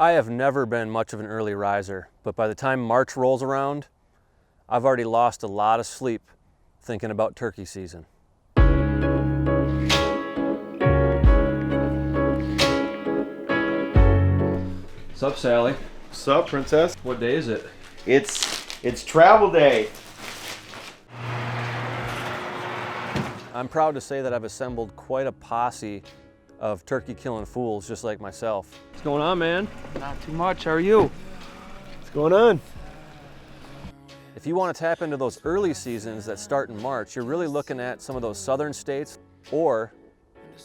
I have never been much of an early riser, but by the time March rolls around, I've already lost a lot of sleep thinking about turkey season. Sup, Sally? Sup, princess? What day is it? It's travel day. I'm proud to say that I've assembled quite a posse of turkey killing fools just like myself. What's going on, man? Not too much. How are you? What's going on? If you want to tap into those early seasons that start in March, you're really looking at some of those southern states, or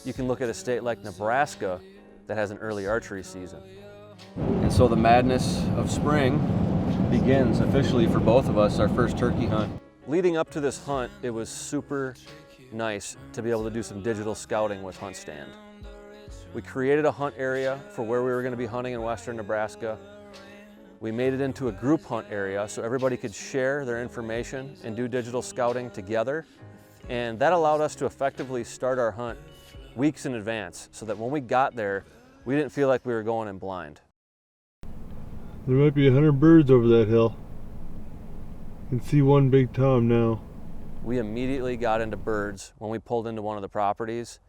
you can look at a state like Nebraska that has an early archery season. And so the madness of spring begins officially for both of us, our first turkey hunt. Leading up to this hunt, it was super nice to be able to do some digital scouting with HuntStand. We created a hunt area for where we were going to be hunting in western Nebraska. We made it into a group hunt area so everybody could share their information and do digital scouting together. And that allowed us to effectively start our hunt weeks in advance so that when we got there, we didn't feel like we were going in blind. There might be 100 birds over that hill. You can see one big tom now. We immediately got into birds when we pulled into one of the properties,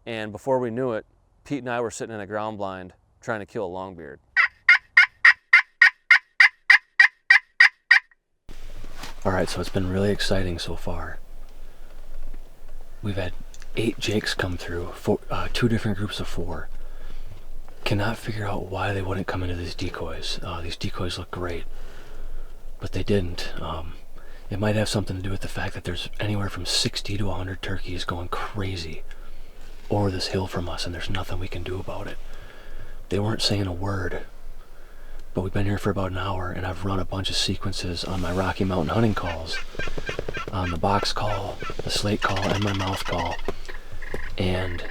and before we knew it, Pete and I were sitting in a ground blind trying to kill a longbeard. All right, so it's been really exciting so far. We've had 8 jakes come through, 2 different groups of 4. Cannot figure out why they wouldn't come into these decoys. These decoys look great, but they didn't. It might have something to do with the fact that there's anywhere from 60 to 100 turkeys going crazy over this hill from us, and there's nothing we can do about it. They weren't saying a word, but we've been here for about an hour, and I've run a bunch of sequences on my Rocky Mountain hunting calls, on the box call, the slate call, and my mouth call, and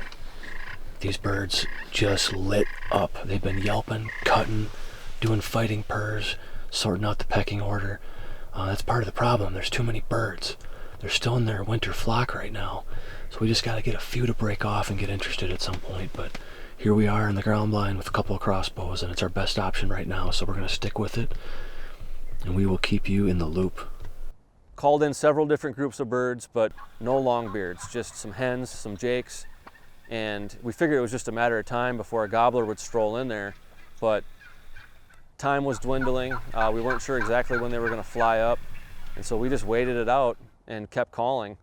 these birds just lit up. They've been yelping, cutting, doing fighting purrs, sorting out the pecking order. That's part of the problem. There's too many birds. They're still in their winter flock right now, so we just got to get a few to break off and get interested at some point. But here we are in the ground blind with a couple of crossbows, and it's our best option right now, so we're going to stick with it, and we will keep you in the loop. Called in several different groups of birds, but no longbeards, just some hens, some jakes, and we figured it was just a matter of time before a gobbler would stroll in there, but time was dwindling. We weren't sure exactly when they were going to fly up, and so we just waited it out and kept calling,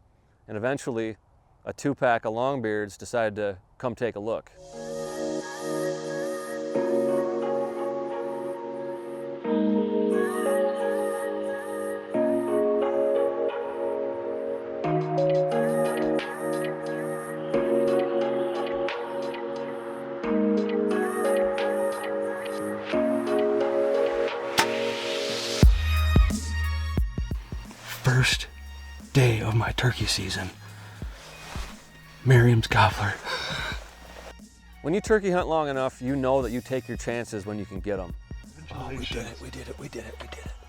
and eventually a 2-pack of longbeards decided to come take a look. First day of my turkey season. Merriam's gobbler. When you turkey hunt long enough, you know that you take your chances when you can get them. Oh, we did it.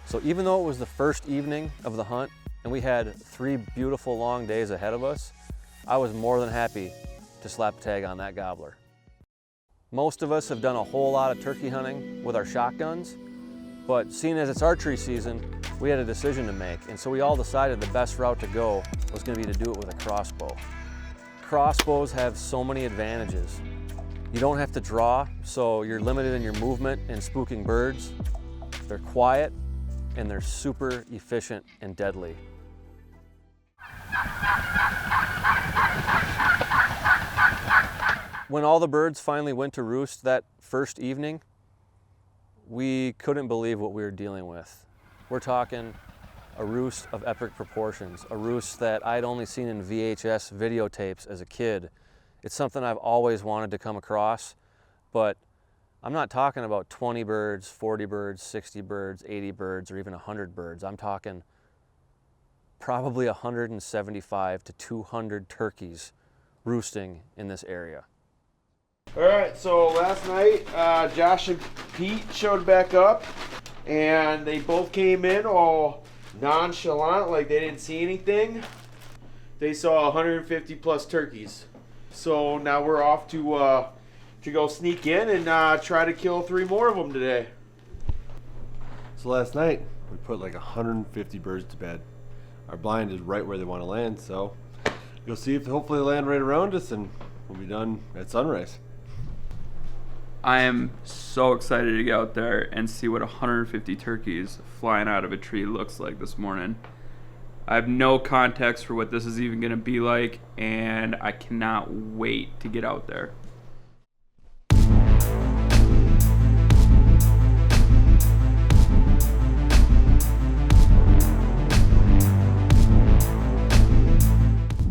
So even though it was the first evening of the hunt and we had 3 beautiful long days ahead of us, I was more than happy to slap a tag on that gobbler. Most of us have done a whole lot of turkey hunting with our shotguns, but seeing as it's archery season, we had a decision to make, and so we all decided the best route to go was going to be to do it with a crossbow. Crossbows have so many advantages. You don't have to draw, so you're limited in your movement and spooking birds. They're quiet, and they're super efficient and deadly. When all the birds finally went to roost that first evening, we couldn't believe what we were dealing with. We're talking a roost of epic proportions, a roost that I'd only seen in VHS videotapes as a kid. It's something I've always wanted to come across, but I'm not talking about 20 birds, 40 birds, 60 birds, 80 birds, or even 100 birds. I'm talking probably 175 to 200 turkeys roosting in this area. All right, so last night, Josh and Pete showed back up, and they both came in all nonchalant, like they didn't see anything. They saw 150 plus turkeys. So now we're off to to go sneak in and try to kill 3 more of them today. So last night, we put like 150 birds to bed. Our blind is right where they want to land, so you'll see if hopefully they land right around us, and we'll be done at sunrise. I am so excited to get out there and see what 150 turkeys flying out of a tree looks like this morning. I have no context for what this is even going to be like, and I cannot wait to get out there.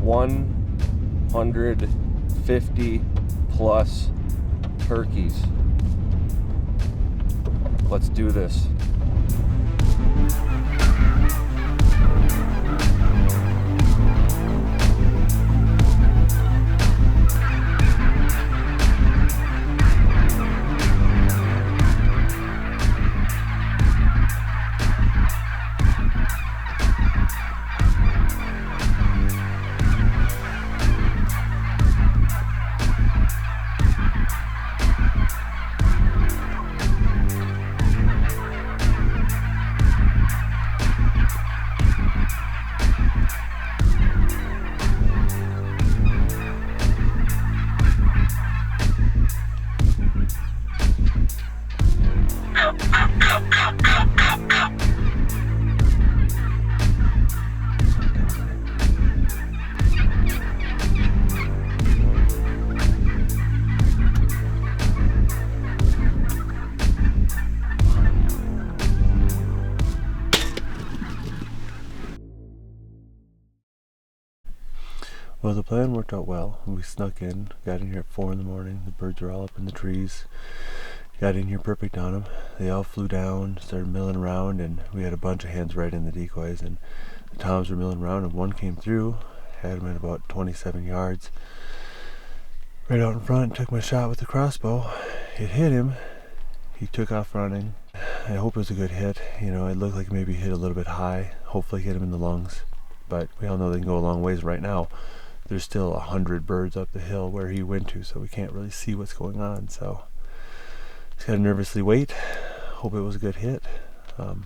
$150 plus turkeys. Let's do this. Well, the plan worked out well. We snuck in, got in here at 4 in the morning. The birds were all up in the trees. Got in here perfect on them. They all flew down, started milling around, and we had a bunch of hens right in the decoys, and the toms were milling around, and one came through, had him at about 27 yards. Right out in front, took my shot with the crossbow. It hit him. He took off running. I hope it was a good hit. You know, it looked like maybe hit a little bit high. Hopefully hit him in the lungs. But we all know they can go a long ways right now. There's still 100 birds up the hill where he went to, so we can't really see what's going on. So just gotta nervously wait. Hope it was a good hit. Part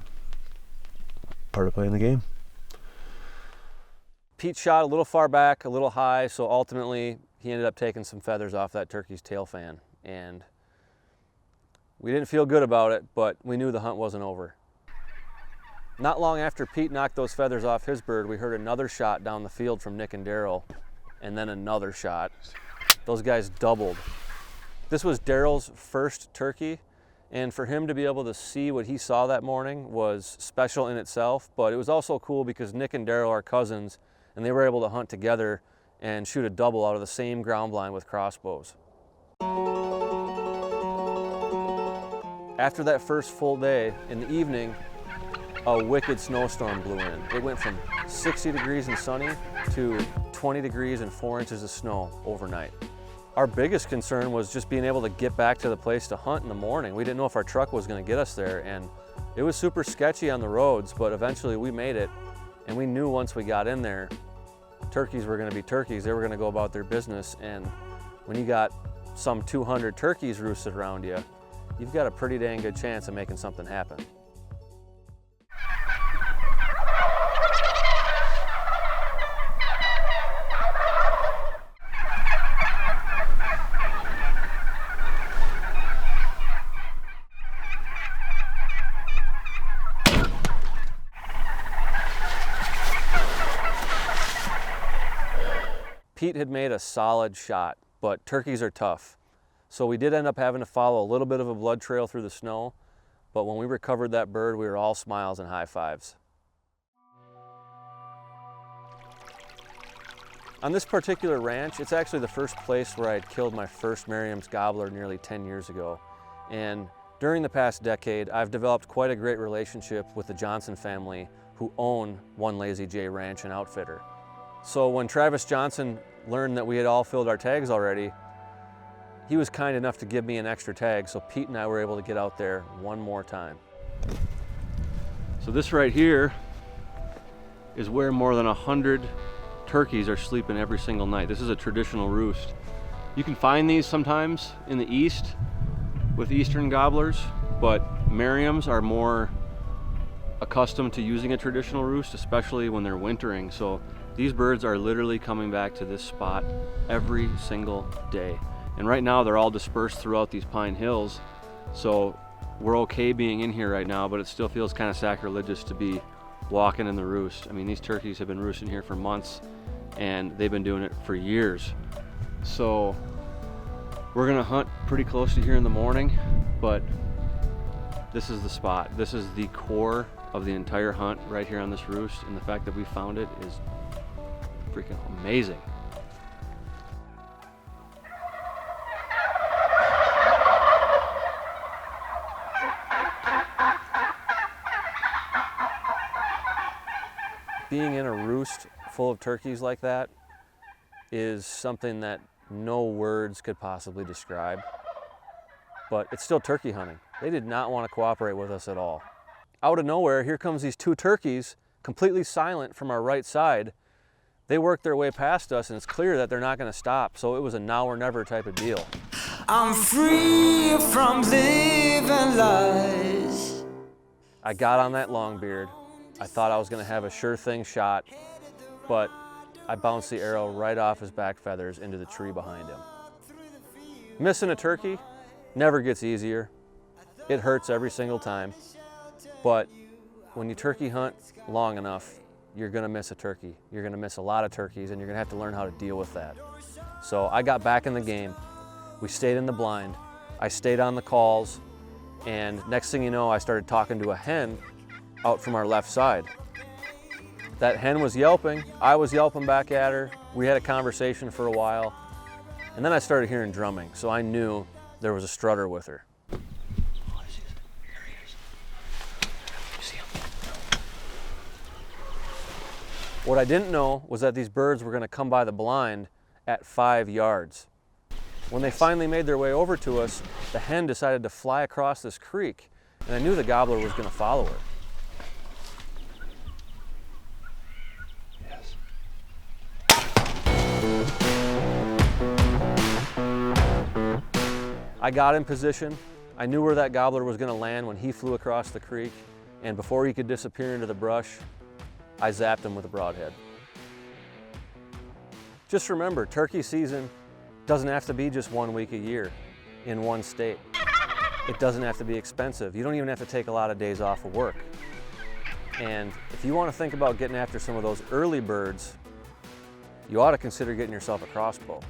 of playing the game. Pete shot a little far back, a little high, so ultimately he ended up taking some feathers off that turkey's tail fan. And we didn't feel good about it, but we knew the hunt wasn't over. Not long after Pete knocked those feathers off his bird, we heard another shot down the field from Nick and Daryl, and then another shot. Those guys doubled. This was Daryl's first turkey, and for him to be able to see what he saw that morning was special in itself, but it was also cool because Nick and Daryl are cousins, and they were able to hunt together and shoot a double out of the same ground blind with crossbows. After that first full day, in the evening, a wicked snowstorm blew in. It went from 60 degrees and sunny to 20 degrees and 4 inches of snow overnight. Our biggest concern was just being able to get back to the place to hunt in the morning. We didn't know if our truck was going to get us there, and it was super sketchy on the roads, but eventually we made it, and we knew once we got in there, turkeys were going to be turkeys. They were going to go about their business, and when you got some 200 turkeys roosted around you, you've got a pretty dang good chance of making something happen. Pete had made a solid shot, but turkeys are tough. So we did end up having to follow a little bit of a blood trail through the snow, but when we recovered that bird, we were all smiles and high fives. On this particular ranch, it's actually the first place where I had killed my first Merriam's gobbler nearly 10 years ago. And during the past decade, I've developed quite a great relationship with the Johnson family, who own One Lazy J Ranch and Outfitter. So when Travis Johnson learned that we had all filled our tags already, he was kind enough to give me an extra tag, so Pete and I were able to get out there one more time. So this right here is where more than 100 turkeys are sleeping every single night. This is a traditional roost. You can find these sometimes in the east with eastern gobblers, but Merriams are more accustomed to using a traditional roost, especially when they're wintering. So these birds are literally coming back to this spot every single day. And right now they're all dispersed throughout these pine hills. So we're okay being in here right now, but it still feels kind of sacrilegious to be walking in the roost. I mean, these turkeys have been roosting here for months and they've been doing it for years. So we're gonna hunt pretty close to here in the morning, but this is the spot. This is the core of the entire hunt right here on this roost, and the fact that we found it is freaking amazing. Being in a roost full of turkeys like that is something that no words could possibly describe, but it's still turkey hunting. They did not want to cooperate with us at all. Out of nowhere, here comes these two turkeys, completely silent from our right side. They work their way past us and it's clear that they're not going to stop, so it was a now or never type of deal. I'm free from living lies. I got on that longbeard. I thought I was going to have a sure thing shot, but I bounced the arrow right off his back feathers into the tree behind him. Missing a turkey never gets easier. It hurts every single time, but when you turkey hunt long enough, you're going to miss a turkey. You're going to miss a lot of turkeys, and you're going to have to learn how to deal with that. So I got back in the game. We stayed in the blind. I stayed on the calls, and next thing you know, I started talking to a hen out from our left side. That hen was yelping, I was yelping back at her. We had a conversation for a while, and then I started hearing drumming, so I knew there was a strutter with her. What I didn't know was that these birds were going to come by the blind at 5 yards. When they finally made their way over to us, the hen decided to fly across this creek, and I knew the gobbler was going to follow her. I got in position. I knew where that gobbler was going to land when he flew across the creek, and before he could disappear into the brush, I zapped him with a broadhead. Just remember, turkey season doesn't have to be just 1 week a year in one state. It doesn't have to be expensive. You don't even have to take a lot of days off of work. And if you want to think about getting after some of those early birds, you ought to consider getting yourself a crossbow.